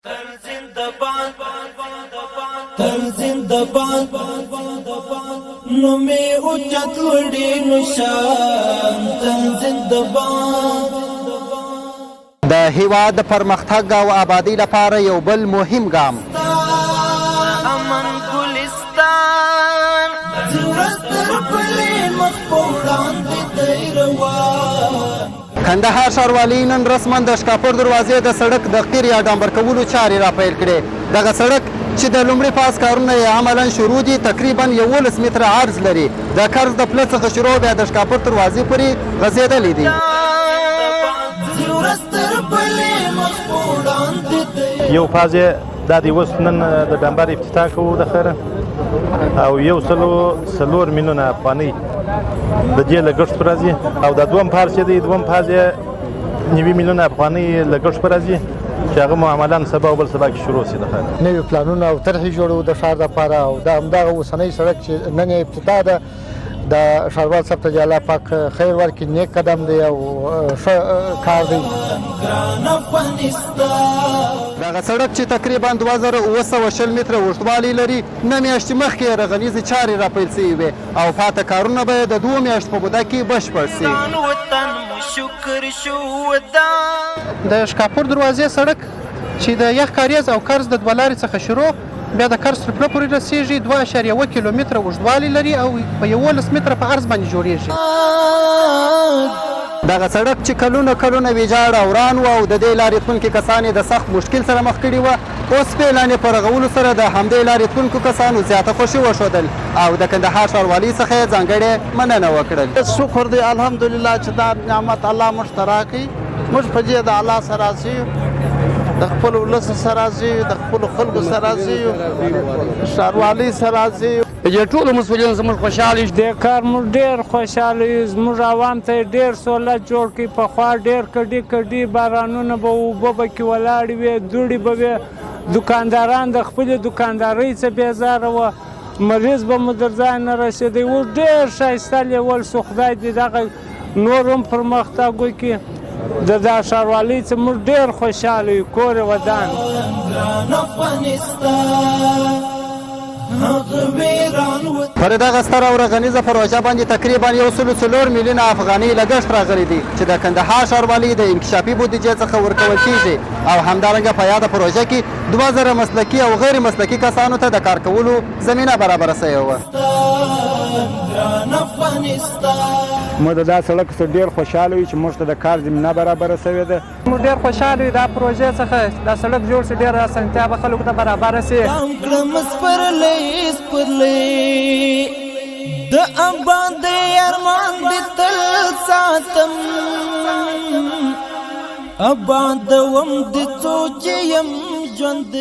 تر زندباد نومي اوچت وړي نشان تر زندباد د هیواد د پرمختګ او آبادی لپاره یو بل مهم ګام امن ګلستان زړستر پلي مخ پوړان دي روان کندهار ښاروالي نن رسما د شکاپور دروازې د سړک د قیر یا ډامبر کولو چارې راپیل کړې. دغه سړک چې د لومړي فاز کارونه یې عملا شروع دي تقریبا 11 متره عرض لري. د کرز د پله څخه شروع بیا د شکاپور دروازې پورې غځېدلی دی. یو فاز یې دا د اوس نن د ډامبر افتتاح کوو د خیره او 104 میلیونه افغانۍ د دې لګښت په راځي او د دویم فاز چې دی دویم فاز یې 9 میلیونه افغانۍ لګښت په راځي چې هغه مو عملا سبا او بل سبا کې شروع شي. د خیره نوي پلانونه او طرحې جوړو د ښار لپاره او د همدغه اوسنی سړک چې نن یې افتتاح ده د ښاروال صاحب ته الله پاک خیر ورکړي. نیک قدم دی او ښه کار دی. دغه سړک چې تقریبا 2720 متره اوږدوالی لري 9 میاشتې مخکې رغنیزې چارې راپیل شوي وې او پاته کارونه به د 2 میاشتو په موده کې بشپړ شي. د شکاپور دروازې سړک چې د یخ کاریز او کرز د دوه لارې څخه شروع بیا د کرز تر پله پورې رسیږي 2.1 کیلومتره اوږدوالی لري او په 11 متره په عرض باندې جوړیږي. دغه سړک چې کلونه ویجاړ او وران و او د دې لارې تلونکي کسان یې د سخت مشکل سره مخ کړي وه اوس فعلا یې په رغولو سره د همدې لارې تلونکو کسانو زیاته خوښي وښودل او د کندهار ښاروالۍ څخه یې ځانګړې مننه وکړل. شکر دی الحمدلله چې دا نعمت الله موږ ته راکړي. موږ په دې د الله سره راځي د خپل ولس سره راځي د خپل خلکو سره راځي ښاروالۍ سره راځي. دې ټولو مسؤلینو زموږ خوشحاله یو دې کار موږ ډېر خوشحاله یو. زموږ عوام ته ډېر سهولت جوړ کړي. پخوا ډېر کډي بارانونه به اوبه به کې ولاړې وې دوړې به وې دوکانداران د خپلې دوکاندارۍ څخه بېزاره وه مریض به مو در ځای نه رسېدی. اوس ډېر ښایسته لیول سو خدای دې دغه نور هم پرمختګ وکړي. د دا ښاروالۍ څخه موږ ډېر خوشحاله یو. کور یې ودان پر دغه ستره او رغنیزه پروژه باندې تقریبا 104 میلیونه افغانۍ لګښت راغلی دی چې د کندهار ښاروالۍ د انکشافي بودیجې څخه ورکول کیږي او همدارنګه په یاده پروژه کې 2000 مسلکي او غیر مسلکي کسانو ته د کار کولو زمینه برابره شوې وه. موږ د دا سړک څخه ډېر خوشحاله یو چې موږ ته د کار زمینه برابره شوې ده. موږ ډېر خوشحاله یو دا پروژې څخه دا سړک جوړ شي ډېره اسانتیا به خلکو ته برابره شي. د اباد ارمان د تل ساتم اباد وم د سوچ يم ژوند